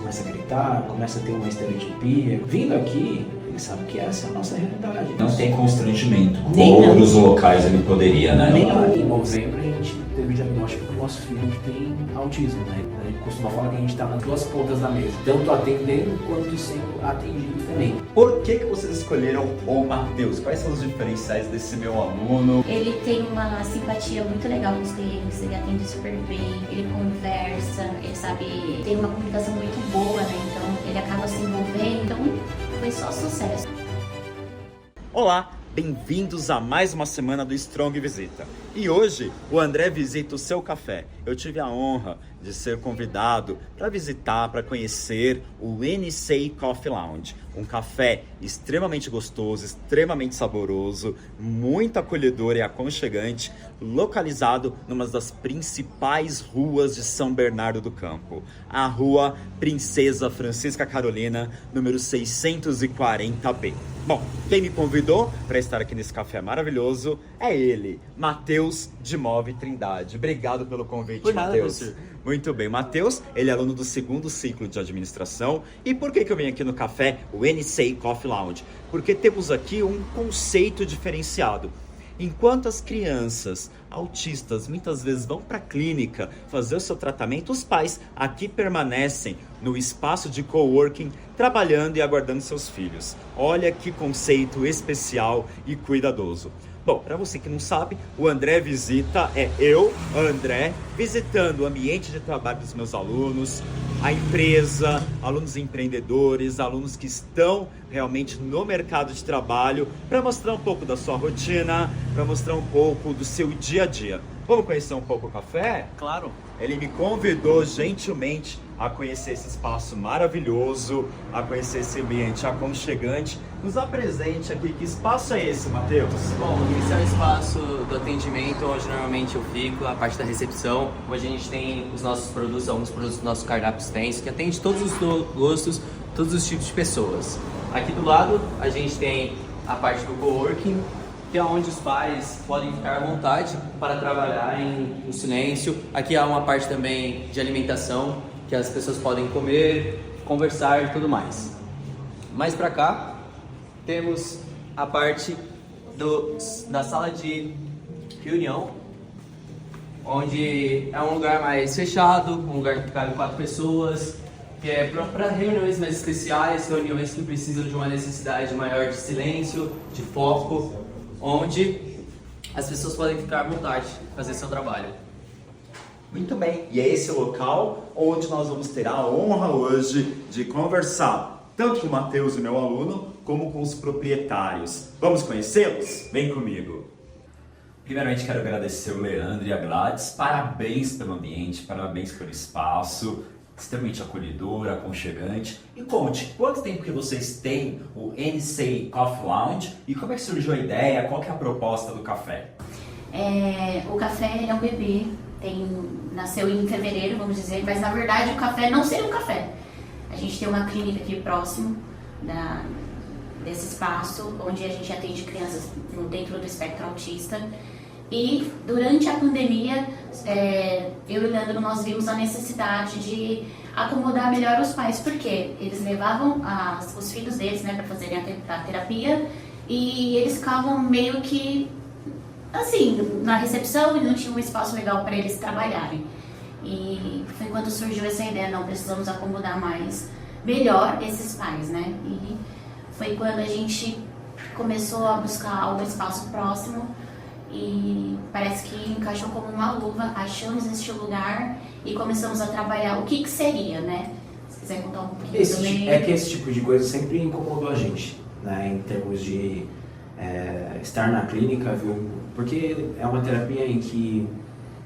começa a gritar, começa a ter uma estereotipia. Vindo aqui, ele sabe que essa é a nossa realidade. Não tem constrangimento. Nem Outros locais ele poderia, né? Nem lá em novembro a gente teve o diagnóstico do nosso filho que tem autismo, né? A gente costuma falar que a gente está nas duas pontas da mesa, tanto atendendo quanto sendo atendido também. Por que vocês escolheram o Matheus? Quais são os diferenciais desse meu aluno? Ele tem uma simpatia muito legal com os clientes, ele atende super bem, ele conversa, ele sabe, tem uma comunicação muito boa, né? Então ele acaba se envolvendo, então foi só sucesso. Olá, bem-vindos a mais uma semana do Strong Visita. E hoje o André visita o seu café. Eu tive a honra de ser convidado para visitar, para conhecer o NC Coffee Lounge. Um café extremamente gostoso, extremamente saboroso, muito acolhedor e aconchegante, localizado numa das principais ruas de São Bernardo do Campo. A Rua Princesa Francisca Carolina, número 640B. Bom, quem me convidou para estar aqui nesse café maravilhoso é ele, Matheus de Move Trindade. Obrigado pelo convite, Matheus. Muito bem, Matheus, ele é aluno do segundo ciclo de administração. E por que eu venho aqui no café, o NC Coffee Lounge? Porque temos aqui um conceito diferenciado. Enquanto as crianças autistas muitas vezes vão para a clínica fazer o seu tratamento, os pais aqui permanecem no espaço de coworking, trabalhando e aguardando seus filhos. Olha que conceito especial e cuidadoso. Bom, para você que não sabe, o André Visita é eu, André, visitando o ambiente de trabalho dos meus alunos, a empresa, alunos empreendedores, alunos que estão realmente no mercado de trabalho, para mostrar um pouco da sua rotina, para mostrar um pouco do seu dia a dia. Vamos conhecer um pouco o café? Claro. Ele me convidou gentilmente a conhecer esse espaço maravilhoso, a conhecer esse ambiente aconchegante. Nos apresente aqui, que espaço é esse, Matheus? Bom, esse é o espaço do atendimento onde normalmente eu fico, a parte da recepção, onde a gente tem os nossos produtos, alguns produtos do nosso cardápio extenso, que atende todos os gostos, todos os tipos de pessoas. Aqui do lado a gente tem a parte do coworking, que é onde os pais podem ficar à vontade para trabalhar em silêncio. Aqui há uma parte também de alimentação, que as pessoas podem comer, conversar e tudo mais. Mais para cá, temos a parte da sala de reunião, onde é um lugar mais fechado, um lugar que cabe 4 pessoas, que é para reuniões mais especiais, reuniões que precisam de uma necessidade maior de silêncio, de foco, onde as pessoas podem ficar à vontade de fazer seu trabalho. Muito bem, e é esse o local onde nós vamos ter a honra hoje de conversar, tanto com o Matheus, o meu aluno, como com os proprietários. Vamos conhecê-los? Vem comigo. Primeiramente quero agradecer o Leandro e a Gladys. Parabéns pelo ambiente, parabéns pelo espaço. Extremamente acolhedor, aconchegante. E conte, quanto tempo que vocês têm o NC Coffee Lounge e como é que surgiu a ideia, qual que é a proposta do café? O café ele é um bebê, nasceu em fevereiro, vamos dizer, mas na verdade o café não seria um café. A gente tem uma clínica aqui próximo desse espaço, onde a gente atende crianças dentro do espectro autista. E durante a pandemia, eu e o Leandro, nós vimos a necessidade de acomodar melhor os pais, porque eles levavam os filhos deles, né, para fazerem a terapia, e eles ficavam meio que, assim, na recepção e não tinha um espaço legal para eles trabalharem. E foi quando surgiu essa ideia, não precisamos acomodar melhor esses pais, né? E foi quando a gente começou a buscar um espaço próximo, e parece que encaixou como uma luva, achamos este lugar e começamos a trabalhar o que seria, né? Se quiser contar um pouquinho também. É que esse tipo de coisa sempre incomodou a gente, né? Em termos de estar na clínica, viu? Porque é uma terapia em que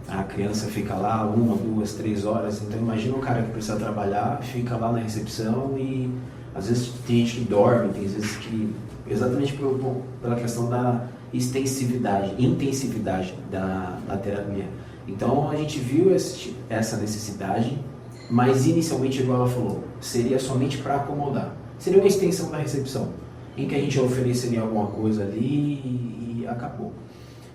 a criança fica lá 1, 2, 3 horas, então imagina um cara que precisa trabalhar, fica lá na recepção e às vezes tem gente que dorme, tem vezes que... Exatamente pela questão da intensividade da terapia. Então a gente viu essa necessidade, mas inicialmente, igual ela falou, seria somente para acomodar. Seria uma extensão da recepção, em que a gente ofereceria alguma coisa ali e acabou.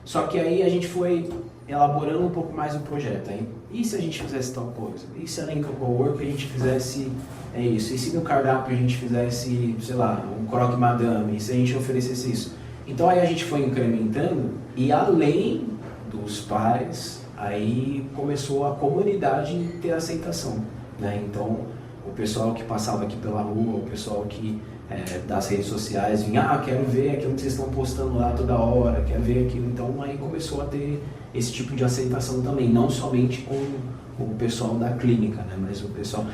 Só que aí a gente foi elaborando um pouco mais o projeto. Aí, e se a gente fizesse tal coisa? E se além do cowork a gente fizesse isso? E se no cardápio a gente fizesse, sei lá, um croque madame? E se a gente oferecesse isso? Então aí a gente foi incrementando e além dos pais, aí começou a comunidade ter aceitação, né? Então o pessoal que passava aqui pela rua, o pessoal que das redes sociais vinha, quero ver aquilo que vocês estão postando lá toda hora, quero ver aquilo. Então aí começou a ter esse tipo de aceitação também, não somente com o pessoal da clínica, né? Mas o pessoal,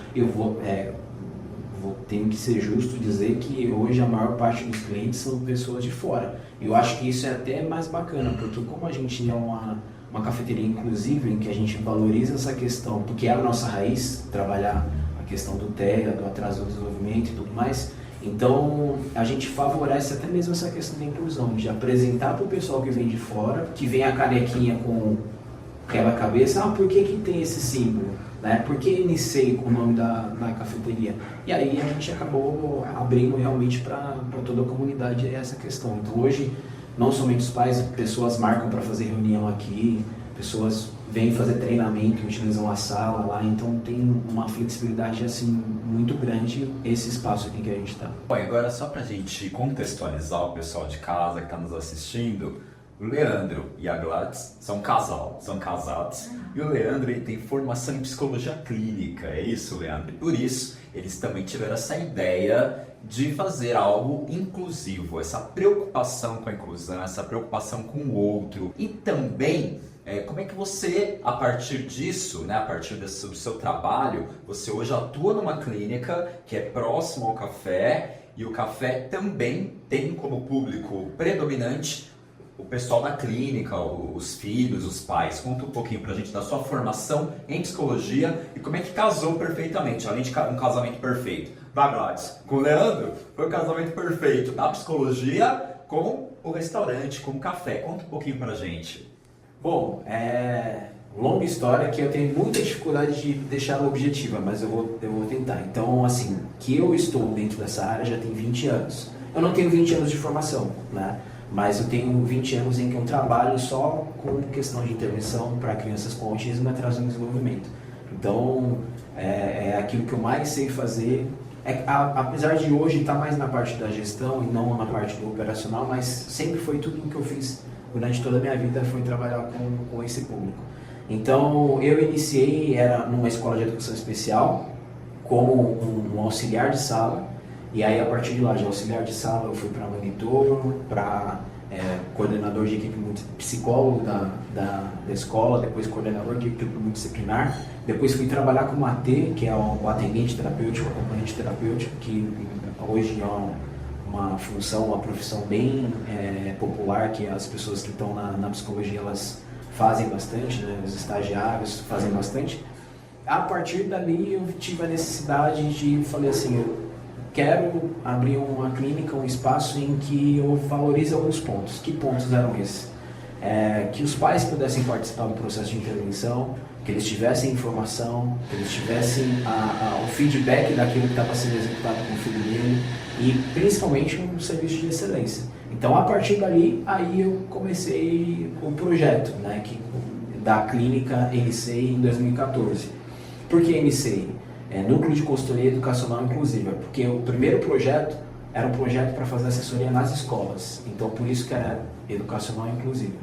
tenho que ser justo dizer que hoje a maior parte dos clientes são pessoas de fora. Eu acho que isso é até mais bacana, porque como a gente é uma cafeteria inclusiva, em que a gente valoriza essa questão, porque é a nossa raiz, trabalhar a questão do TEA, do atraso do desenvolvimento e tudo mais, então a gente favorece até mesmo essa questão da inclusão, de apresentar para o pessoal que vem de fora, que vem a canequinha com quebra-cabeça, por que tem esse símbolo? Né? Por que iniciei com o nome da cafeteria? E aí a gente acabou abrindo realmente para toda a comunidade essa questão. Então hoje, não somente os pais, pessoas marcam para fazer reunião aqui, pessoas vêm fazer treinamento, utilizam a sala lá, então tem uma flexibilidade assim muito grande esse espaço aqui que a gente está. Bom, agora só para a gente contextualizar o pessoal de casa que está nos assistindo, o Leandro e a Gladys são casados. E o Leandro ele tem formação em psicologia clínica, é isso, Leandro? E por isso, eles também tiveram essa ideia de fazer algo inclusivo, essa preocupação com a inclusão, essa preocupação com o outro. E também, como é que você, a partir disso, né, a partir do seu trabalho, você hoje atua numa clínica que é próxima ao café, e o café também tem como público predominante o pessoal da clínica, os filhos, os pais. Conta um pouquinho pra gente da sua formação em psicologia e como é que casou perfeitamente, além de um casamento perfeito da Gladys com o Leandro, foi um casamento perfeito da psicologia com o restaurante, com o café. Conta um pouquinho pra gente. Bom, longa história que eu tenho muita dificuldade de deixar ela objetiva, mas eu vou tentar. Então, assim, que eu estou dentro dessa área já tem 20 anos. Eu não tenho 20 anos de formação, né? Mas eu tenho 20 anos em que eu trabalho só com questão de intervenção para crianças com autismo e atraso no desenvolvimento. Então, é aquilo que eu mais sei fazer. Apesar de hoje estar mais na parte da gestão e não na parte do operacional, mas sempre foi tudo o que eu fiz durante toda a minha vida, foi trabalhar com esse público. Então, eu iniciei, era numa escola de educação especial, como um auxiliar de sala. E aí, a partir de lá, de auxiliar de sala, eu fui para monitor, para coordenador de equipe psicólogo da escola, depois coordenador de equipe multidisciplinar. Depois fui trabalhar com o AT, que é o atendente terapêutico, o acompanhante terapêutico, que hoje é uma função, uma profissão bem popular, que as pessoas que estão na psicologia, elas fazem bastante, né? Os estagiários fazem bastante. A partir dali, eu tive a necessidade de, falei assim, quero abrir uma clínica, um espaço em que eu valorize alguns pontos. Que pontos eram esses? Que os pais pudessem participar do processo de intervenção, que eles tivessem informação, que eles tivessem o feedback daquilo que estava sendo executado com o filho dele e principalmente um serviço de excelência. Então, a partir dali, aí eu comecei o projeto, né, da clínica NCEI em 2014. Por que NCEI? Núcleo de Consultoria Educacional Inclusiva, porque o primeiro projeto era um projeto para fazer assessoria nas escolas, então por isso que era educacional inclusiva.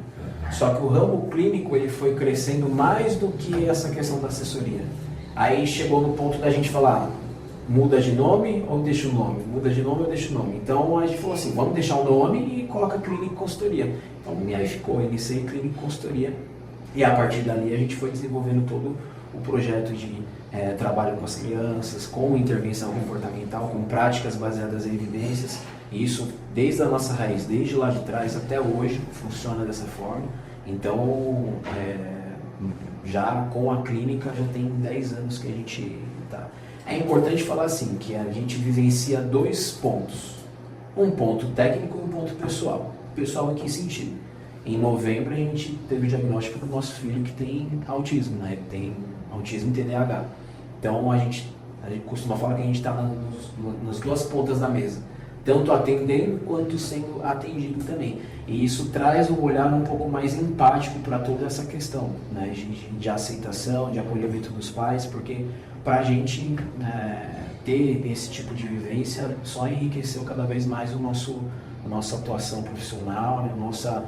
Só que o ramo clínico ele foi crescendo mais do que essa questão da assessoria. Aí chegou no ponto da gente falar, muda de nome ou deixa o nome? Muda de nome ou deixa o nome? Então a gente falou assim, vamos deixar o nome e coloca Clínica e Consultoria. Então aí ficou, iniciei Clínica e Consultoria e a partir dali a gente foi desenvolvendo todo o projeto de trabalho com as crianças, com intervenção comportamental, com práticas baseadas em evidências. E isso desde a nossa raiz, desde lá de trás até hoje, funciona dessa forma. Então, já com a clínica, já tem 10 anos que a gente está. É importante falar assim, que a gente vivencia dois pontos. Um ponto técnico e um ponto pessoal. Pessoal em que sentido? Em novembro a gente teve o diagnóstico do nosso filho que tem autismo, né? Tem autismo e TDAH. Então a gente costuma falar que a gente está nas duas pontas da mesa. tanto atendendo quanto sendo atendido também. E isso traz um olhar um pouco mais empático para toda essa questão, né, de aceitação, de acolhimento dos pais, porque para a gente ter esse tipo de vivência só enriqueceu cada vez mais a nossa atuação profissional, né, a nossa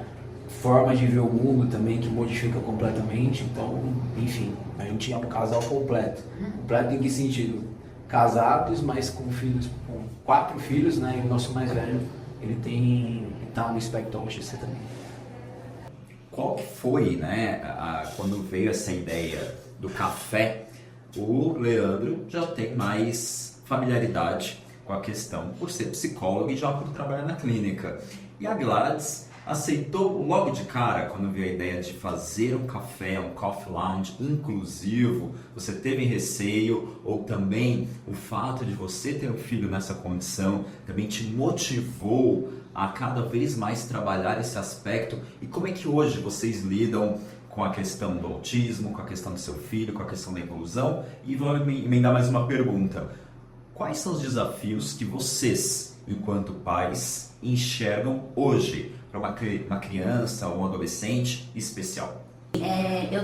forma de ver o mundo também, que modifica completamente. Então, enfim, a gente é um casal completo. Completo em que sentido? Casados, mas com filhos, com 4 filhos, né? E o nosso mais velho, ele tá no espectro autista também. Qual que foi, né, quando veio essa ideia do café? O Leandro já tem mais familiaridade com a questão por ser psicólogo e já por trabalhar na clínica. E a Gladys aceitou logo de cara quando veio a ideia de fazer um café, um coffee lounge inclusivo. Você teve receio ou também o fato de você ter um filho nessa condição também te motivou a cada vez mais trabalhar esse aspecto? E como é que hoje vocês lidam com a questão do autismo, com a questão do seu filho, com a questão da inclusão? E vou emendar mais uma pergunta. Quais são os desafios que vocês, enquanto pais, enxergam hoje para uma criança ou um adolescente especial? Eu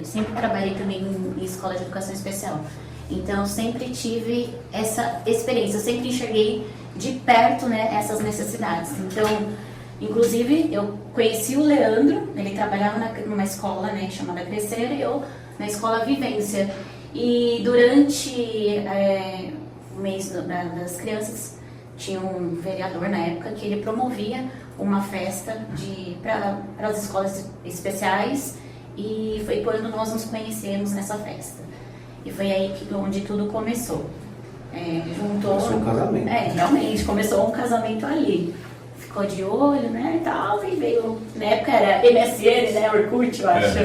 sempre trabalhei também em escola de educação especial. Então, eu sempre tive essa experiência, eu sempre enxerguei de perto, né, essas necessidades. Então, inclusive, eu conheci o Leandro, ele trabalhava numa escola, né, chamada Crescer, e eu na escola Vivência. E durante o mês das crianças, tinha um vereador na época que ele promovia uma festa para as escolas especiais, e foi quando nós nos conhecemos nessa festa. E foi aí onde tudo começou. Começou um casamento. Realmente, começou um casamento ali. Ficou de olho, né, e tal, e veio, na época era MSN, né, Orkut, eu acho.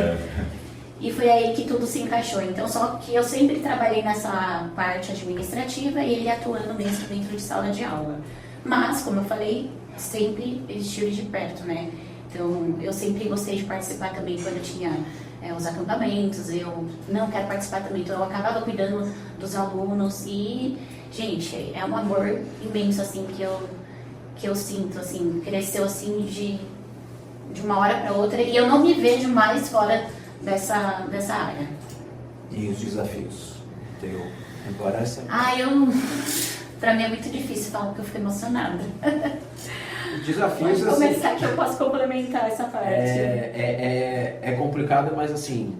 E foi aí que tudo se encaixou. Então, só que eu sempre trabalhei nessa parte administrativa e ele atuando mesmo dentro de sala de aula. Mas, como eu falei, sempre estive de perto, né? Então, eu sempre gostei de participar também quando tinha os acampamentos. Eu não quero participar também, então eu acabava cuidando dos alunos. E, gente, é um amor imenso, assim, que eu sinto, assim, cresceu, assim, de uma hora para outra. E eu não me vejo mais fora dessa área. E os desafios? Agora essa... Pra mim é muito difícil falar, porque eu fico emocionada. Os desafios, Pode começar que eu posso complementar essa parte. É complicado, mas assim,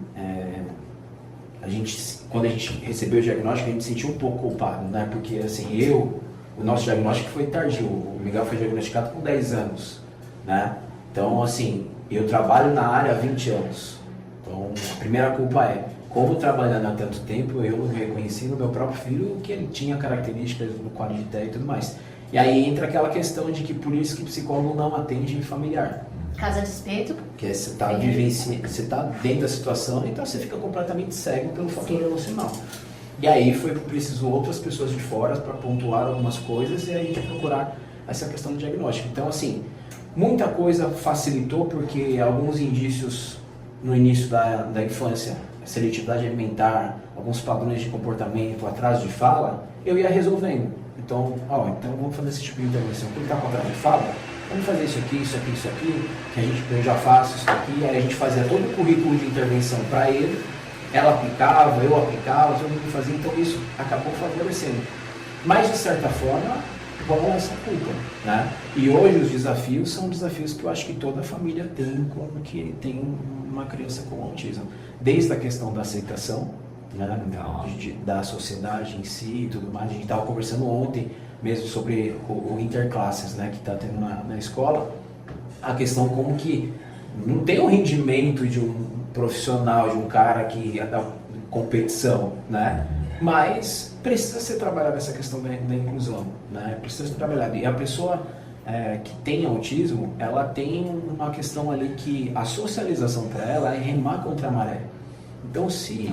quando a gente recebeu o diagnóstico, a gente se sentiu um pouco culpado, né? Porque assim, o nosso diagnóstico foi tardio. O Miguel foi diagnosticado com 10 anos, né? Então, assim, eu trabalho na área há 20 anos. Então, a primeira culpa é, como trabalhando há tanto tempo, eu não reconheci no meu próprio filho que ele tinha características no quadro de TEA e tudo mais. E aí entra aquela questão de que por isso que psicólogo não atende familiar. Casa de espeto. Porque você está dentro da situação, então você fica completamente cego pelo fator emocional. E aí foi preciso outras pessoas de fora para pontuar algumas coisas e aí a gente procurar essa questão do diagnóstico. Então, assim, muita coisa facilitou porque alguns indícios no início da infância, seletividade alimentar, alguns padrões de comportamento, atraso de fala, eu ia resolvendo. Então, então vamos fazer esse tipo de intervenção. Quem está com atraso de fala, vamos fazer isso aqui, que eu já faço isso aqui. Aí a gente fazia todo o currículo de intervenção para ele, ela aplicava, eu aplicava, todo mundo fazia, então isso acabou favorecendo. Mas, de certa forma, rola essa culpa, né? E hoje os desafios são desafios que eu acho que toda família tem quando que tem uma criança com autismo. Desde a questão da aceitação, né, da sociedade em si e tudo mais. A gente estava conversando ontem mesmo sobre o interclasses, né, que está tendo na escola. A questão como que não tem o rendimento de um profissional, de um cara que é da competição, né? Mas precisa ser trabalhada essa questão da inclusão, né? Precisa ser trabalhada. E a pessoa que tem autismo, ela tem uma questão ali que a socialização para ela é remar contra a maré. Então, se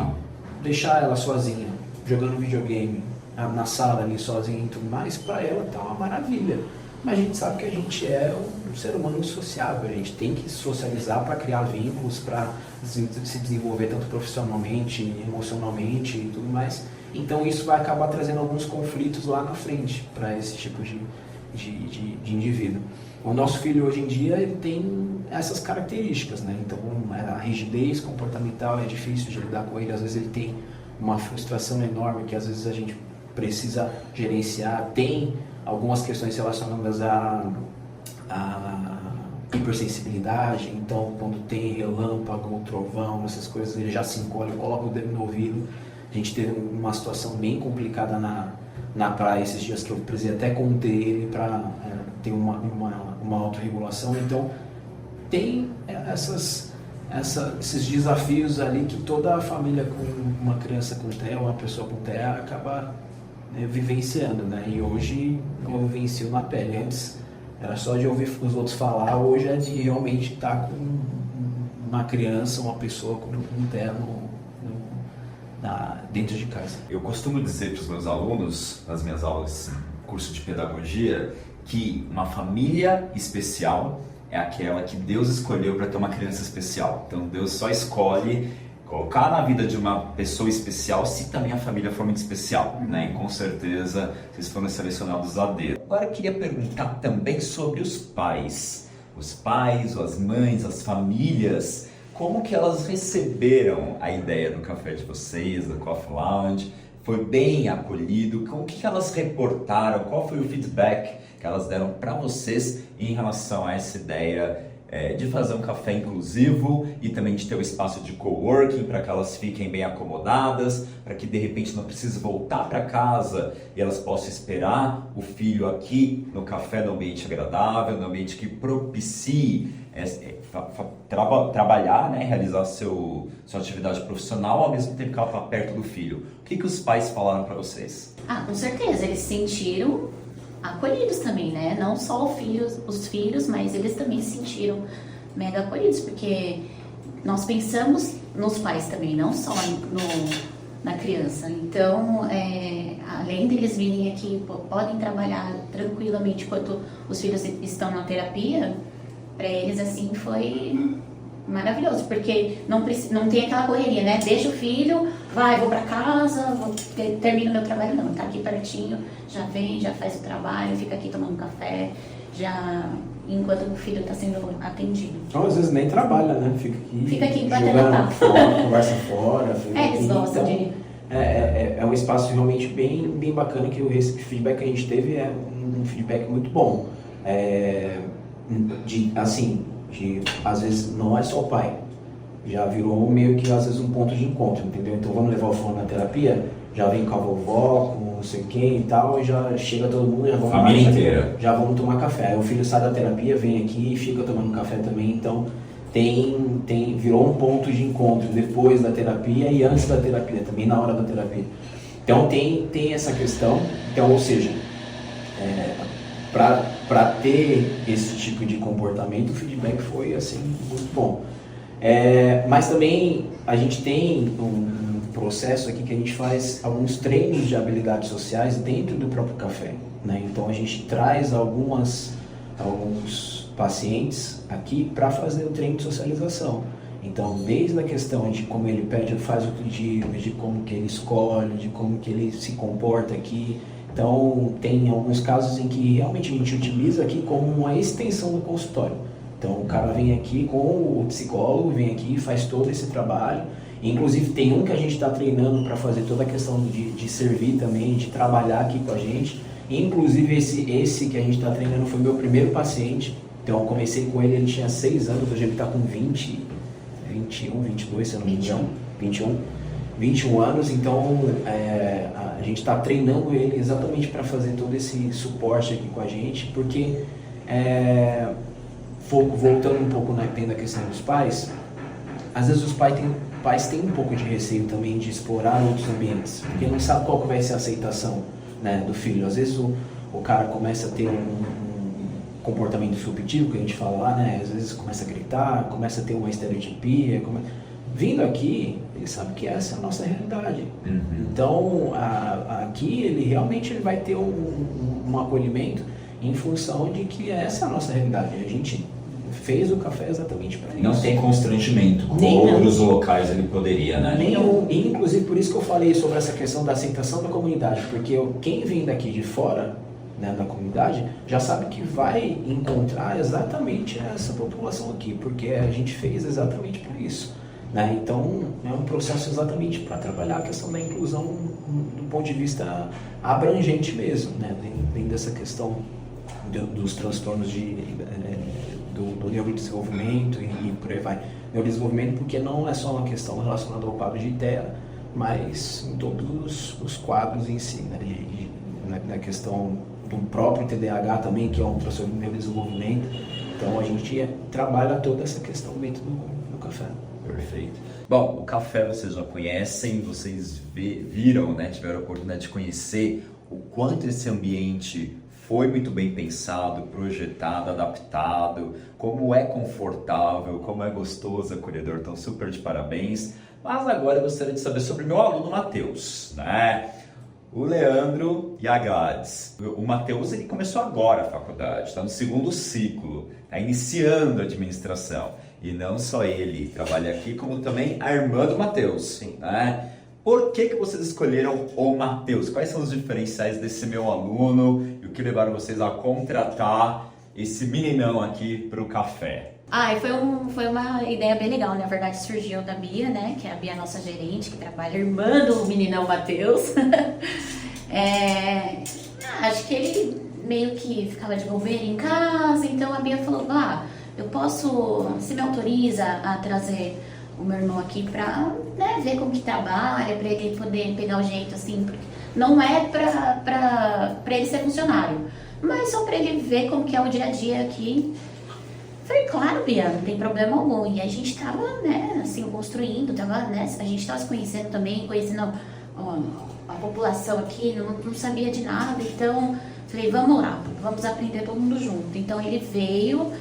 deixar ela sozinha, jogando videogame, na sala ali sozinha e tudo mais, para ela tá uma maravilha. Mas a gente sabe que a gente é um ser humano sociável, a gente tem que socializar para criar vínculos, para se desenvolver tanto profissionalmente, emocionalmente e tudo mais. Então isso vai acabar trazendo alguns conflitos lá na frente para esse tipo de indivíduo. O nosso filho hoje em dia ele tem essas características, né? Então a rigidez comportamental é difícil de lidar com ele, às vezes ele tem uma frustração enorme que às vezes a gente precisa gerenciar, tem algumas questões relacionadas à hipersensibilidade, então quando tem relâmpago, trovão, essas coisas, ele já se encolhe, coloca o dedo no ouvido. A gente teve uma situação bem complicada na praia esses dias que eu precisei até conter ele para ter uma autorregulação. Então tem esses desafios ali que toda a família com uma criança com TEA, uma pessoa com TEA acaba vivenciando, né? E hoje eu vivencio na pele. Antes era só de ouvir os outros falar, hoje é de realmente estar com uma criança, uma pessoa com TEA dentro de casa. Eu costumo dizer para os meus alunos, nas minhas aulas, curso de pedagogia, que uma família especial é aquela que Deus escolheu para ter uma criança especial. Então Deus só escolhe colocar na vida de uma pessoa especial se também a família for muito especial, né? E com certeza vocês foram selecionados a dedo. Agora eu queria perguntar também sobre os pais. Os pais, as mães, as famílias, como que elas receberam a ideia do café de vocês, do Coffee Lounge? Foi bem acolhido? Como que elas reportaram? Qual foi o feedback que elas deram para vocês em relação a essa ideia de fazer um café inclusivo e também de ter um espaço de coworking para que elas fiquem bem acomodadas, para que de repente não precise voltar para casa e elas possam esperar o filho aqui no café, no ambiente agradável, no ambiente que propicie trabalhar, né, realizar sua atividade profissional ao mesmo tempo que ela está perto do filho. O que os pais falaram para vocês? Com certeza, eles se sentiram acolhidos também, né? Não só os filhos, mas eles também se sentiram mega acolhidos, porque nós pensamos nos pais também, não só na criança. Então, além deles virem aqui, podem trabalhar tranquilamente enquanto os filhos estão na terapia, para eles assim foi maravilhoso, porque não tem aquela correria, né? Deixa o filho, vou para casa, termino meu trabalho, não, tá aqui pertinho, já vem, já faz o trabalho, fica aqui tomando café, enquanto o filho está sendo atendido. Então, às vezes nem trabalha, né? Fica aqui batendo papo. Conversa fora. Eles gostam de... É um espaço realmente bem bacana, que o feedback que a gente teve é um feedback muito bom. Às vezes não é só o pai, já virou meio que às vezes um ponto de encontro, entendeu? Então vamos levar o fulano na terapia, já vem com a vovó, com não sei quem e tal, e já chega todo mundo, família inteira. Já vamos tomar café. Aí o filho sai da terapia, vem aqui e fica tomando café também, então virou um ponto de encontro depois da terapia e antes da terapia, também na hora da terapia. Então tem essa questão, então, ou seja, para ter esse tipo de comportamento, o feedback foi assim muito bom. Mas também a gente tem um processo aqui que a gente faz alguns treinos de habilidades sociais dentro do próprio café, né? Então a gente traz alguns pacientes aqui para fazer o treino de socialização. Então, desde a questão de como ele faz o pedido, de como que ele escolhe, de como que ele se comporta aqui. Então, tem alguns casos em que realmente a gente utiliza aqui como uma extensão do consultório. Então, o cara vem aqui com o psicólogo, vem aqui e faz todo esse trabalho. Inclusive, tem um que a gente está treinando para fazer toda a questão de servir também, de trabalhar aqui com a gente. Inclusive, esse que a gente está treinando foi meu primeiro paciente. Então, eu comecei com ele tinha 6 anos, hoje ele está com 21, 22, se eu não me engano. 21 anos, então a gente está treinando ele exatamente para fazer todo esse suporte aqui com a gente, porque voltando um pouco da questão dos pais, às vezes os pais têm um pouco de receio também de explorar outros ambientes, porque não sabe qual que vai ser a aceitação, né, do filho. Às vezes o cara começa a ter um comportamento disruptivo, que a gente fala lá, né, às vezes começa a gritar, começa a ter uma estereotipia, vindo aqui, ele sabe que essa é a nossa realidade. Uhum. Então, aqui ele realmente vai ter um acolhimento em função de que essa é a nossa realidade. A gente fez o café exatamente para isso. Não tem constrangimento, como Nenhum. outros locais ele poderia, né? Nenhum. E, inclusive, por isso que eu falei sobre essa questão da aceitação da comunidade, porque quem vem daqui de fora, né, da comunidade, já sabe que vai encontrar exatamente essa população aqui, porque a gente fez exatamente por isso. Né? Então, é um processo exatamente para trabalhar a questão da inclusão do ponto de vista abrangente mesmo, né? Dentro dessa questão dos transtornos do neurodesenvolvimento e por aí vai. Neurodesenvolvimento porque não é só uma questão relacionada ao quadro de TEA, mas em todos os quadros em si, né? Na questão do próprio TDAH também, que é um transtorno de neurodesenvolvimento. Então, a gente trabalha toda essa questão dentro do café. Perfeito. Bom, o café vocês já conhecem, vocês viram, né, tiveram a oportunidade de conhecer o quanto esse ambiente foi muito bem pensado, projetado, adaptado, como é confortável, como é gostoso, acolhedor, então super de parabéns. Mas agora eu gostaria de saber sobre meu aluno Matheus, né? O Leandro e a Gladys. O Matheus, ele começou agora a faculdade, está no 2º ciclo, está iniciando a administração. E não só ele trabalha aqui, como também a irmã do Matheus, né? Por que vocês escolheram o Matheus? Quais são os diferenciais desse meu aluno e o que levaram vocês a contratar esse meninão aqui para o café? Foi uma ideia bem legal, na verdade surgiu da Bia, né, que é a Bia, nossa gerente, que trabalha irmã do meninão Matheus. Acho que ele meio que ficava de bobeira em casa, então a Bia falou, você me autoriza a trazer o meu irmão aqui pra, né, ver como que trabalha, pra ele poder pegar o jeito assim, porque não é pra ele ser funcionário, mas só pra ele ver como que é o dia a dia aqui. Falei, claro, Bia, não tem problema algum. E a gente tava, né, assim, construindo, a gente tava se conhecendo também, conhecendo a população aqui, não sabia de nada, então falei, vamos lá, vamos aprender todo mundo junto. Então ele veio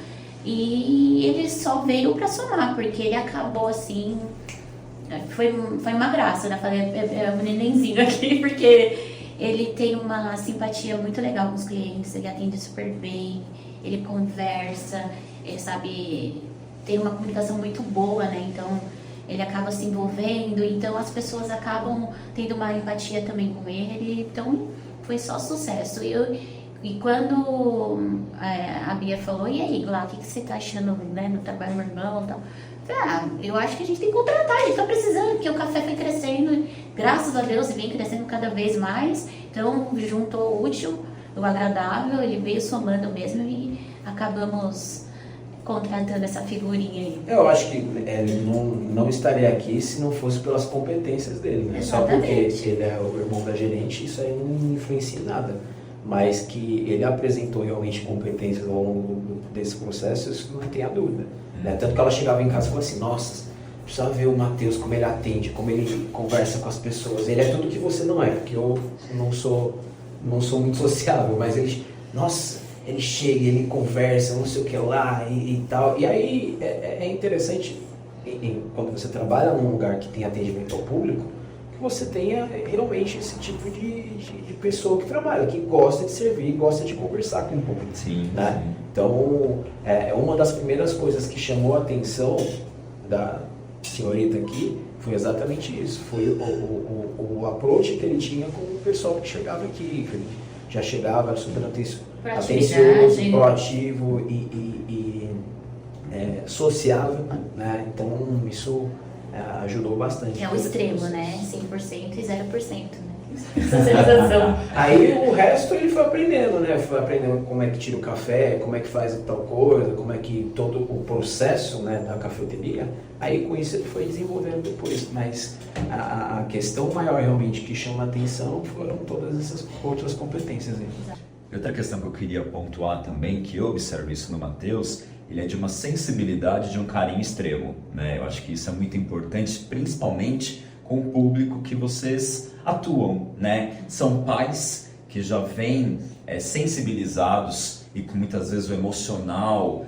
e ele só veio pra somar, porque ele acabou assim, foi uma graça, né? Falei, é um nenenzinho aqui, porque ele tem uma simpatia muito legal com os clientes, ele atende super bem, ele conversa, ele sabe, tem uma comunicação muito boa, né? Então ele acaba se envolvendo, então as pessoas acabam tendo uma empatia também com ele, então foi só sucesso. E quando a Bia falou, e aí, Glá, o que você tá achando, né, no trabalho do meu irmão e tal? Eu acho que a gente tem que contratar, a gente tá precisando, porque o café foi crescendo, graças a Deus, e vem crescendo cada vez mais. Então, juntou o útil, o agradável, ele veio somando mesmo e acabamos contratando essa figurinha aí. Eu acho que ele não estaria aqui se não fosse pelas competências dele, né? Só porque ele é o irmão da gerente, isso aí não influencia em nada. Mas que ele apresentou realmente competências ao longo desse processo, isso não tem a dúvida. Né? Tanto que ela chegava em casa e falava assim, nossa, precisa ver o Matheus, como ele atende, como ele conversa com as pessoas. Ele é tudo que você não é, porque eu não sou muito sociável, mas ele, nossa, ele chega, ele conversa, não sei o que lá e tal. E aí é interessante, quando você trabalha num lugar que tem atendimento ao público, que você tenha realmente esse tipo de pessoa que trabalha, que gosta de servir, gosta de conversar com o público. Sim, né? sim. Então, uma das primeiras coisas que chamou a atenção da senhorita aqui foi exatamente isso, foi o approach que ele tinha com o pessoal que chegava aqui, que ele já chegava super atencioso, proativo e sociável, né? Então isso ajudou bastante. É o extremo, né? 100% e 0%, né? Essa sensação. Aí o resto ele foi aprendendo, né? Foi aprendendo como é que tira o café, como é que faz tal coisa, como é que todo o processo, né, da cafeteria. Aí com isso ele foi desenvolvendo depois. Mas a questão maior realmente que chama a atenção foram todas essas outras competências aí. Outra questão que eu queria pontuar também, que eu observo isso no Matheus, ele é de uma sensibilidade, de um carinho extremo, né? Eu acho que isso é muito importante, principalmente com o público que vocês atuam, né? São pais que já vêm sensibilizados e com muitas vezes o emocional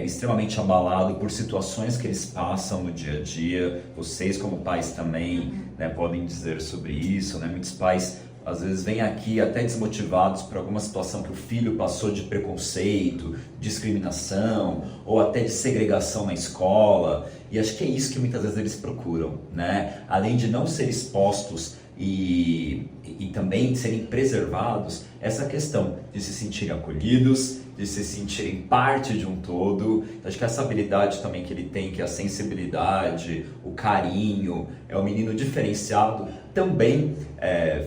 extremamente abalado por situações que eles passam no dia a dia. Vocês como pais também, né, podem dizer sobre isso, né? Muitos pais às vezes vêm aqui até desmotivados por alguma situação que o filho passou de preconceito, discriminação ou até de segregação na escola. E acho que é isso que muitas vezes eles procuram, né? Além de não ser expostos e também de serem preservados, essa questão de se sentirem acolhidos, de se sentirem parte de um todo. Acho que essa habilidade também que ele tem, que é a sensibilidade, o carinho, é um menino diferenciado, também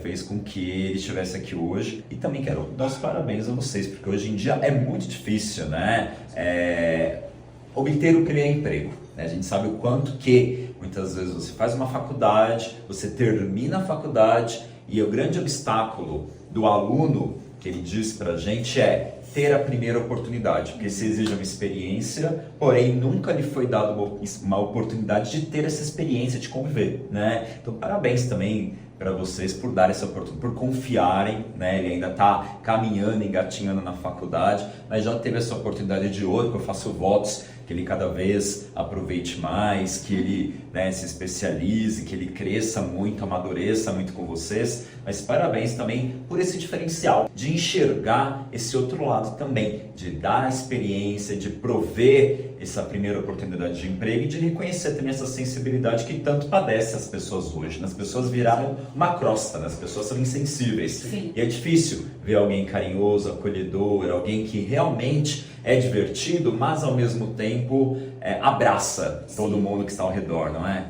fez com que ele estivesse aqui hoje. E também quero dar os parabéns a vocês, porque hoje em dia é muito difícil, né, obter o primeiro emprego. A gente sabe o quanto que muitas vezes você faz uma faculdade, você termina a faculdade e o grande obstáculo do aluno, que ele diz pra gente, é ter a primeira oportunidade, porque se exige uma experiência, porém nunca lhe foi dada uma oportunidade de ter essa experiência, de conviver, né? Então parabéns também para vocês por dar essa oportunidade, por confiarem, né? Ele ainda está caminhando, engatinhando na faculdade, mas já teve essa oportunidade de ouro, que eu faço votos que ele cada vez aproveite mais, que ele, né, se especialize, que ele cresça muito, amadureça muito com vocês. Mas parabéns também por esse diferencial de enxergar esse outro lado também, de dar a experiência, de prover essa primeira oportunidade de emprego e de reconhecer também essa sensibilidade que tanto padece as pessoas hoje. As pessoas viraram uma crosta, né? As pessoas são insensíveis. Sim. E é difícil ver alguém carinhoso, acolhedor, alguém que realmente é divertido, mas ao mesmo tempo abraça todo mundo que está ao redor, não é?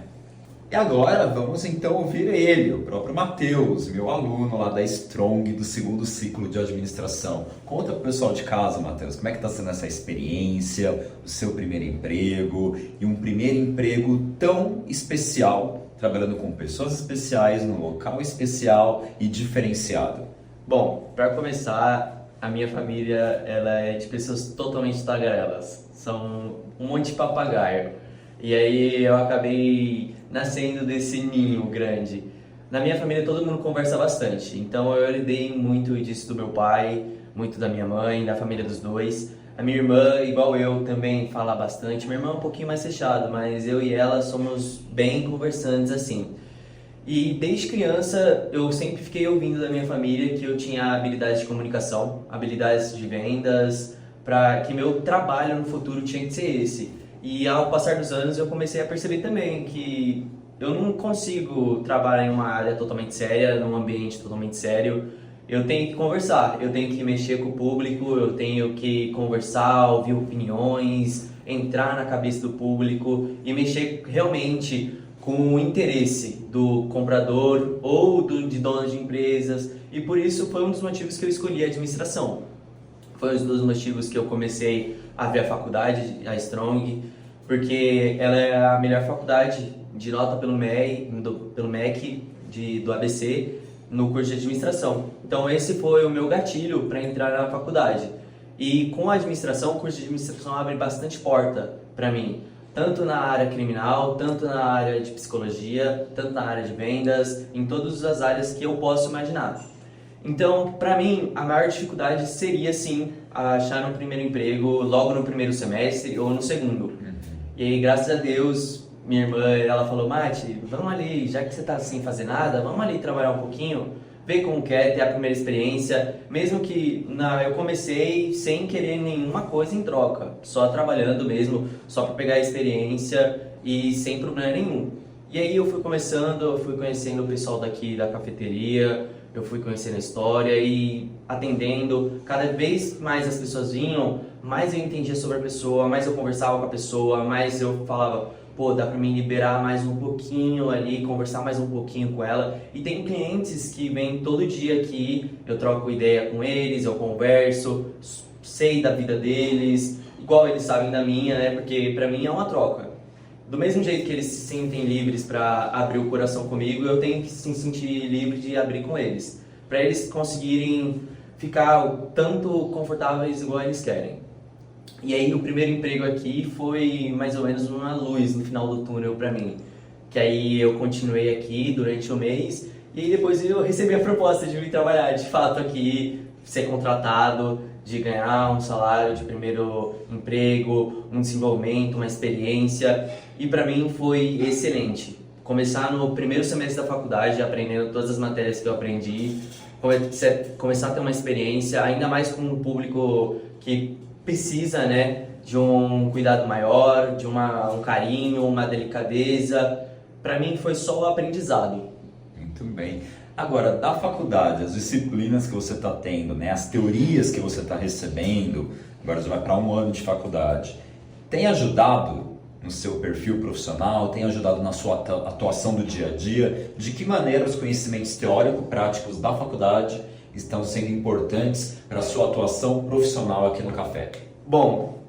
E agora vamos então ouvir ele, o próprio Matheus, meu aluno lá da Strong do segundo ciclo de administração. Conta pro pessoal de casa, Matheus, como é que está sendo essa experiência, o seu primeiro emprego e um primeiro emprego tão especial, trabalhando com pessoas especiais, num local especial e diferenciado. Bom, para começar, a minha família ela é de pessoas totalmente tagarelas. São um monte de papagaio. E aí eu acabei nascendo desse ninho grande. Na minha família todo mundo conversa bastante. Então eu herdei muito disso do meu pai, muito da minha mãe, da família dos dois. A minha irmã, igual eu, também fala bastante. Minha irmã é um pouquinho mais fechada, mas eu e ela somos bem conversantes assim. E desde criança eu sempre fiquei ouvindo da minha família que eu tinha habilidades de comunicação, habilidades de vendas, para que meu trabalho no futuro tinha que ser esse. E ao passar dos anos eu comecei a perceber também que eu não consigo trabalhar em uma área totalmente séria, num ambiente totalmente sério. Eu tenho que conversar, eu tenho que mexer com o público, eu tenho que conversar, ouvir opiniões, entrar na cabeça do público e mexer realmente com o interesse do comprador ou de donos de empresas. E por isso foi um dos motivos que eu escolhi a administração. Foi um dos motivos que eu comecei a ver a faculdade, a Strong, porque ela é a melhor faculdade de nota pelo MEC do ABC no curso de administração. Então esse foi o meu gatilho para entrar na faculdade. E com a administração, o curso de administração abre bastante porta para mim, tanto na área criminal, tanto na área de psicologia, tanto na área de vendas, em todas as áreas que eu posso imaginar. Então, para mim, a maior dificuldade seria, sim, achar um primeiro emprego logo no primeiro semestre ou no segundo. E aí, graças a Deus, minha irmã, ela falou, Mati, vamos ali, já que você tá sem fazer nada, vamos ali trabalhar um pouquinho, ver como que é, ter a primeira experiência. Mesmo que eu comecei sem querer nenhuma coisa em troca, só trabalhando mesmo, só para pegar a experiência e sem problema nenhum. E aí eu fui conhecendo o pessoal daqui da cafeteria, eu fui conhecendo a história e atendendo. Cada vez mais as pessoas vinham, mais eu entendia sobre a pessoa, mais eu conversava com a pessoa, mais eu falava, pô, dá pra mim liberar mais um pouquinho ali, conversar mais um pouquinho com ela. E tem clientes que vêm todo dia aqui, eu troco ideia com eles, eu converso, sei da vida deles, igual eles sabem da minha, né? Porque pra mim é uma troca. Do mesmo jeito que eles se sentem livres para abrir o coração comigo, eu tenho que se sentir livre de abrir com eles. Para eles conseguirem ficar tanto confortáveis igual eles querem. E aí o primeiro emprego aqui foi mais ou menos uma luz no final do túnel para mim. Que aí eu continuei aqui durante o mês e aí depois eu recebi a proposta de vir trabalhar de fato aqui, ser contratado, de ganhar um salário de primeiro emprego, um desenvolvimento, uma experiência. E para mim foi excelente. começar no primeiro semestre da faculdade, aprendendo todas as matérias que eu aprendi, começar a ter uma experiência, ainda mais com um público que precisa, né, de um cuidado maior, de um carinho, uma delicadeza. Para mim foi só o aprendizado. Muito bem. Agora, da faculdade, as disciplinas que você está tendo, né, as teorias que você está recebendo, agora você vai para 1 ano de faculdade, tem ajudado no seu perfil profissional, tem ajudado na sua atuação do dia a dia? De que maneira os conhecimentos teórico-práticos da faculdade estão sendo importantes para a sua atuação profissional aqui no café? Bom,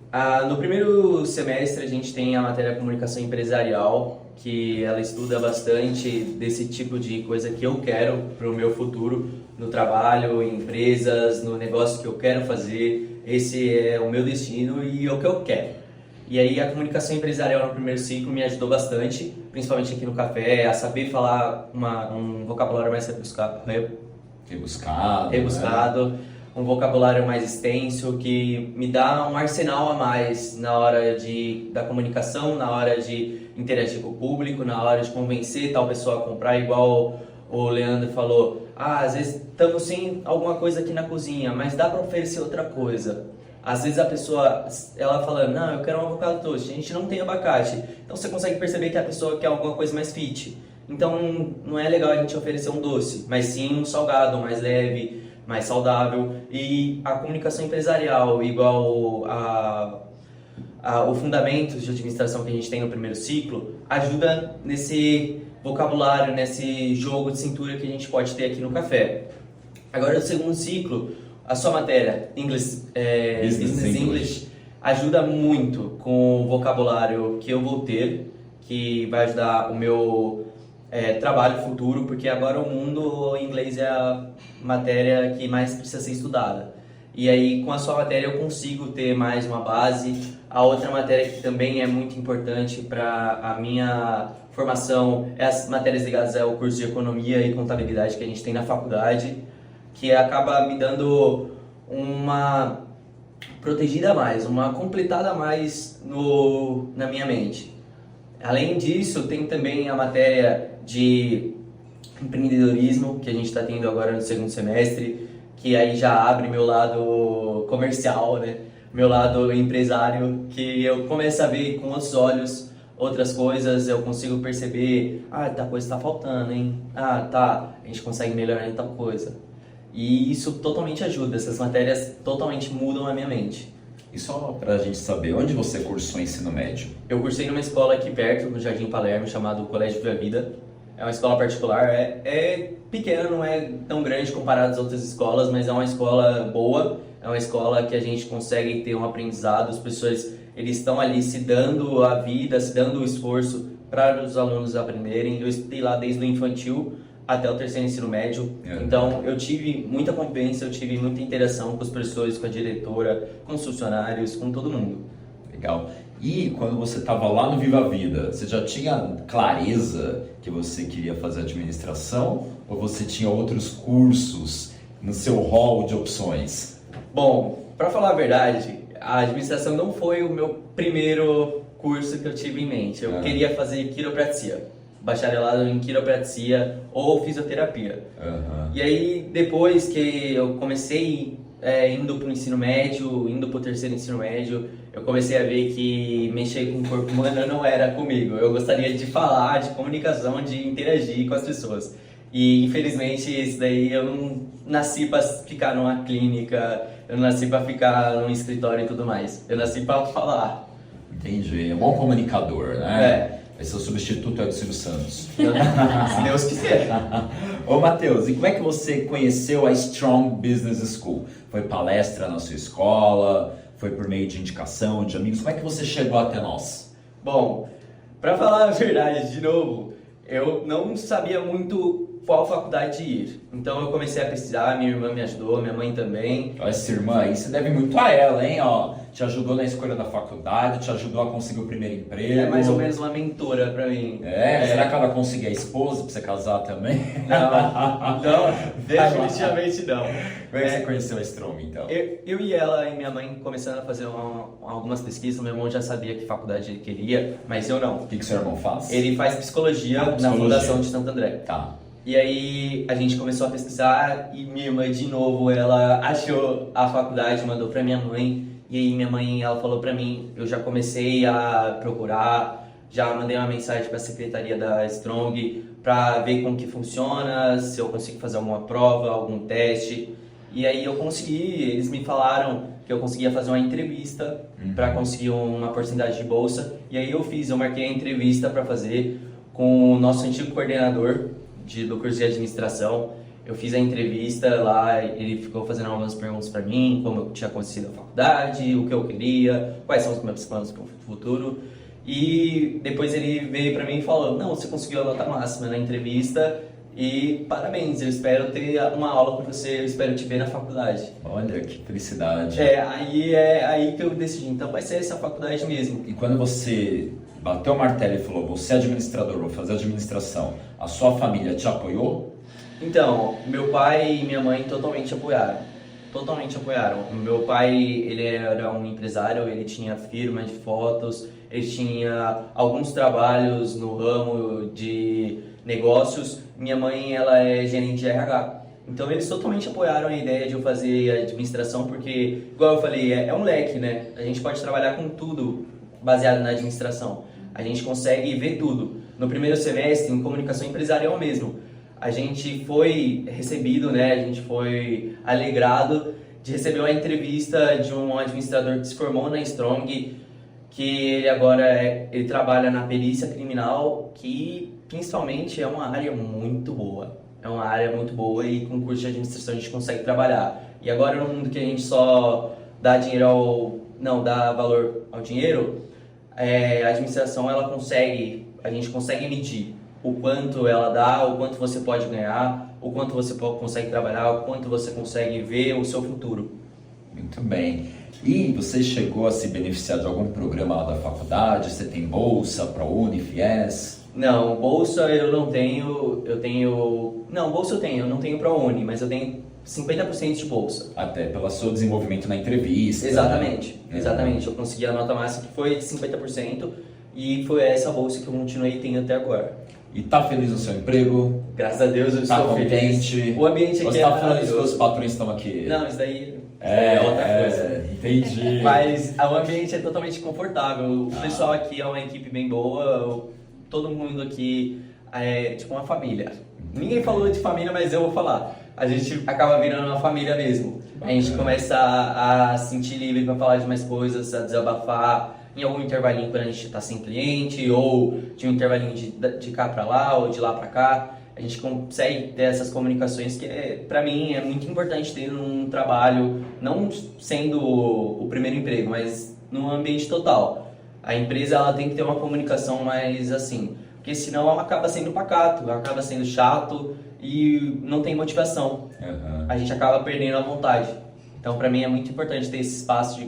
no primeiro semestre a gente tem a matéria Comunicação Empresarial, que ela estuda bastante desse tipo de coisa que eu quero para o meu futuro, no trabalho, em empresas, no negócio que eu quero fazer. Esse é o meu destino e é o que eu quero. E aí a comunicação empresarial no primeiro ciclo me ajudou bastante, principalmente aqui no café, a saber falar um vocabulário mais rebuscado, um vocabulário mais extenso, que me dá um arsenal a mais na hora da comunicação, na hora de interagir com o público, na hora de convencer tal pessoa a comprar, igual o Leandro falou. Às vezes estamos sem alguma coisa aqui na cozinha, mas dá para oferecer outra coisa. Às vezes a pessoa, ela fala, não, eu quero um avocado toast, a gente não tem abacate. Então você consegue perceber que a pessoa quer alguma coisa mais fit. Então não é legal a gente oferecer um doce, mas sim um salgado, mais leve, mais saudável. E a comunicação empresarial, igual o Fundamentos de Administração que a gente tem no primeiro ciclo, ajuda nesse vocabulário, nesse jogo de cintura que a gente pode ter aqui no café. Agora, no segundo ciclo, a sua matéria, Business English, ajuda muito com o vocabulário que eu vou ter, que vai ajudar o meu trabalho futuro, porque agora o inglês é a matéria que mais precisa ser estudada. E aí, com a sua matéria, eu consigo ter mais uma base. A outra matéria que também é muito importante para a minha formação é as matérias ligadas ao curso de Economia e Contabilidade que a gente tem na faculdade, que acaba me dando uma protegida a mais, uma completada a mais na minha mente. Além disso, tem também a matéria de empreendedorismo que a gente está tendo agora no segundo semestre, que aí já abre meu lado comercial, né? Meu lado empresário, que eu começo a ver com outros olhos outras coisas, eu consigo perceber, tal coisa está faltando, hein? A gente consegue melhorar em tal coisa. E isso totalmente ajuda, essas matérias totalmente mudam a minha mente. E só pra gente saber, onde você cursou ensino médio? Eu cursei numa escola aqui perto, no Jardim Palermo, chamado Colégio Viva Vida. É uma escola particular, é pequena, não é tão grande comparado às outras escolas, mas é uma escola boa, é uma escola que a gente consegue ter um aprendizado, os professores eles estão ali se dando a vida, se dando o esforço para os alunos aprenderem. Eu estudei lá desde o infantil até o terceiro ensino médio, então eu tive muita convivência, eu tive muita interação com os professores, com a diretora, com os funcionários, com todo mundo. Legal. E quando você estava lá no Viva Vida, você já tinha clareza que você queria fazer administração ou você tinha outros cursos no seu hall de opções? Bom, para falar a verdade, a administração não foi o meu primeiro curso que eu tive em mente. Eu queria fazer quiropraxia, bacharelado em quiropraxia ou fisioterapia. E aí, depois que eu comecei indo para o ensino médio, indo para o terceiro ensino médio, eu comecei a ver que mexer com o corpo humano não era comigo. Eu gostaria de falar, de comunicação, de interagir com as pessoas. E infelizmente isso daí eu não nasci para ficar numa clínica, eu não nasci para ficar num escritório e tudo mais. Eu nasci para falar. Entendi, é um bom comunicador, né? Vai ser o substituto do Silvio Santos. Se Deus quiser. Ô Matheus, e como é que você conheceu a Strong Business School? Foi palestra na sua escola? Foi por meio de indicação, de amigos? Como é que você chegou até nós? Bom, para falar a verdade, de novo, eu não sabia muito qual faculdade ir. Então eu comecei a pesquisar, minha irmã me ajudou, minha mãe também. Essa irmã aí, você deve muito a ela, hein? Ó, te ajudou na escolha da faculdade, te ajudou a conseguir o primeiro emprego. É mais ou menos uma mentora pra mim. Será que ela conseguiu a esposa pra você casar também? Não, definitivamente não. Como é que você conheceu a Strong, então? Eu e ela e minha mãe começando a fazer algumas pesquisas. Meu irmão já sabia que faculdade ele queria, mas eu não. O que seu irmão faz? Ele faz psicologia na Fundação de Santo André. Tá. E aí a gente começou a pesquisar e minha irmã, de novo, ela achou a faculdade, mandou pra minha mãe. E aí minha mãe, ela falou pra mim, eu já comecei a procurar, já mandei uma mensagem pra secretaria da Strong pra ver como que funciona, se eu consigo fazer alguma prova, algum teste. E aí eu consegui, eles me falaram que eu conseguia fazer uma entrevista pra conseguir uma porcentagem de bolsa. E aí eu marquei a entrevista pra fazer com o nosso antigo coordenador do curso de administração. Eu fiz a entrevista lá, ele ficou fazendo algumas perguntas para mim, como eu tinha acontecido na faculdade, o que eu queria, quais são os meus planos para o futuro. E depois ele veio para mim e falou, não, você conseguiu a nota máxima na entrevista e parabéns, eu espero ter uma aula com você, eu espero te ver na faculdade. Olha, que felicidade. É aí que eu decidi, então vai ser essa faculdade mesmo. E quando você bateu o martelo e falou, você é administrador, vou fazer administração, a sua família te apoiou? Então, meu pai e minha mãe totalmente apoiaram. Meu pai, ele era um empresário, ele tinha firma de fotos, ele tinha alguns trabalhos no ramo de negócios. Minha mãe, ela é gerente de RH. Então, eles totalmente apoiaram a ideia de eu fazer administração, porque, igual eu falei, é um leque, né? A gente pode trabalhar com tudo baseado na administração. A gente consegue ver tudo. No primeiro semestre, em comunicação empresarial mesmo, a gente foi recebido, né? A gente foi alegrado de receber uma entrevista de um administrador que se formou na Strong, que ele agora ele trabalha na perícia criminal, que principalmente é uma área muito boa. É uma área muito boa e com curso de administração a gente consegue trabalhar. E agora no mundo que a gente só dá dá valor ao dinheiro, a administração a gente consegue medir o quanto ela dá, o quanto você pode ganhar, o quanto você consegue trabalhar, o quanto você consegue ver o seu futuro. Muito bem. E você chegou a se beneficiar de algum programa lá da faculdade? Você tem bolsa, ProUni, FIES? Não, bolsa eu não tenho, bolsa eu tenho, eu não tenho ProUni, mas eu tenho 50% de bolsa. Até pelo seu desenvolvimento na entrevista. Exatamente, né? exatamente. Eu consegui a nota máxima que foi de 50% e foi essa bolsa que eu continuei tendo até agora. E tá feliz no seu emprego? Graças a Deus eu estou contente? feliz. O ambiente aqui você é tá feliz que maravilhoso. os patrões estão aqui? Não, isso daí é outra coisa. Entendi. Mas o ambiente é totalmente confortável. O pessoal aqui é uma equipe bem boa. Todo mundo aqui é tipo uma família. Ninguém falou de família, mas eu vou falar. A gente acaba virando uma família mesmo. A gente começa a se sentir livre para falar de mais coisas, a desabafar em algum intervalinho quando a gente está sem cliente, ou de um intervalinho de cá para lá, ou de lá para cá. A gente consegue ter essas comunicações que, para mim, é muito importante ter num trabalho, não sendo o primeiro emprego, mas num ambiente total. A empresa ela tem que ter uma comunicação mais assim, porque senão ela acaba sendo pacato, acaba sendo chato e não tem motivação. A gente acaba perdendo a vontade. Então, para mim, é muito importante ter esse espaço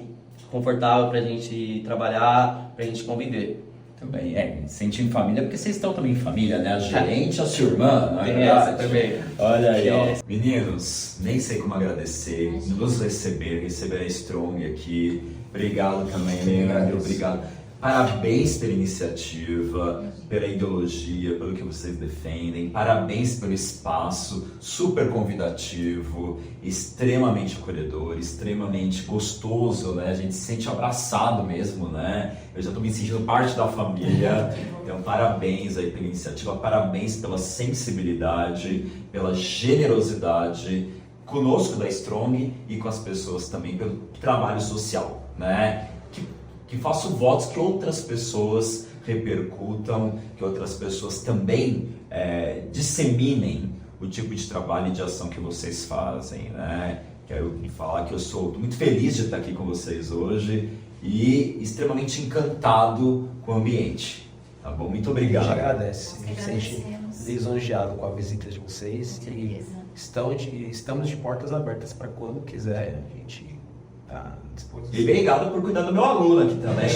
confortável para a gente trabalhar, para a gente conviver. Muito bem, sentir em família, porque vocês estão também em família, né? A gerente, a sua irmã, não é Essa também. Olha aí, ó. Meninos, nem sei como agradecer, nos receber a Strong aqui. Obrigado também, Leandro, obrigado. Parabéns pela iniciativa, pela ideologia, pelo que vocês defendem. Parabéns pelo espaço, super convidativo, extremamente acolhedor, extremamente gostoso, né? A gente se sente abraçado mesmo, né? Eu já estou me sentindo parte da família. Então, parabéns aí pela iniciativa, parabéns pela sensibilidade, pela generosidade conosco da Strong e com as pessoas também, pelo trabalho social, né? Que faço votos que outras pessoas repercutam, que outras pessoas também disseminem o tipo de trabalho e de ação que vocês fazem, né? Quero falar que eu sou muito feliz de estar aqui com vocês hoje e extremamente encantado com o ambiente, tá bom? Muito obrigado. A gente agradece. Nós que agradecemos. lisonjeado com a visita de vocês. Com E certeza. estamos de portas abertas para quando quiser. A gente está à disposição. E obrigado por cuidar do meu aluno aqui também.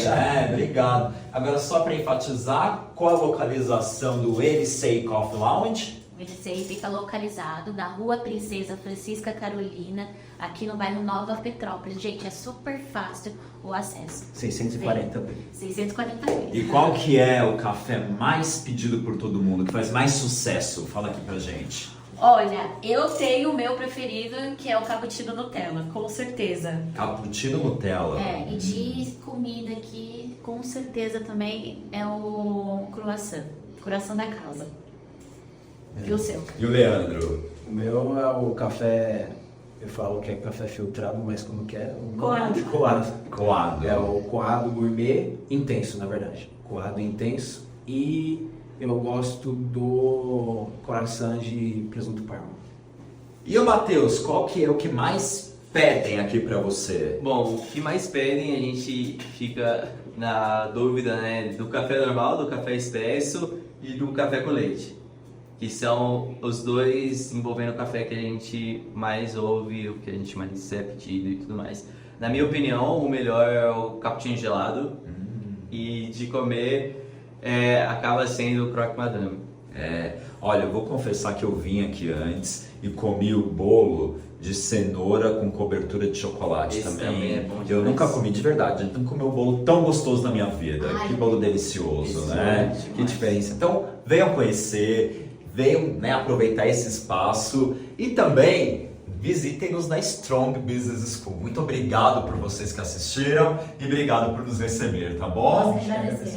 Obrigado. Agora, só para enfatizar, qual a localização do LC Coffee Lounge? O LCI fica localizado na Rua Princesa Francisca Carolina, aqui no bairro Nova Petrópolis. Gente, é super fácil o acesso. 640 B. 640 mil. E qual que é o café mais pedido por todo mundo, que faz mais sucesso? Fala aqui pra gente. Olha, eu tenho o meu preferido, que é o cappuccino Nutella, com certeza. Cappuccino Nutella. É, e de comida aqui, com certeza também é o croissant da casa. E o seu? E o Leandro? O meu é o café, eu falo que é café filtrado, mas como que é? Coado. Coado. É o coado gourmet intenso, na verdade. Coado intenso. E eu gosto do coração de presunto parma. E o Matheus, qual que é o que mais pedem aqui pra você? Bom, o que mais pedem, a gente fica na dúvida, né, do café normal, do café expresso e do café com leite. Que são os dois envolvendo o café que a gente mais ouve, o que a gente mais é pedido e tudo mais. Na minha opinião, o melhor é o cappuccino gelado. E de comer, acaba sendo o croque madame. Olha, eu vou confessar que eu vim aqui antes e comi o bolo de cenoura com cobertura de chocolate. Esse também. também é bom Eu demais. nunca comi de verdade, eu nunca comi um bolo tão gostoso na minha vida. Ai, que bolo delicioso, né? excelente Que demais. diferença. Então, venham conhecer, venham, né, aproveitar esse espaço e também visitem-nos na Strong Business School. Muito obrigado por vocês que assistiram e obrigado por nos receber, tá bom? Nós agradecemos.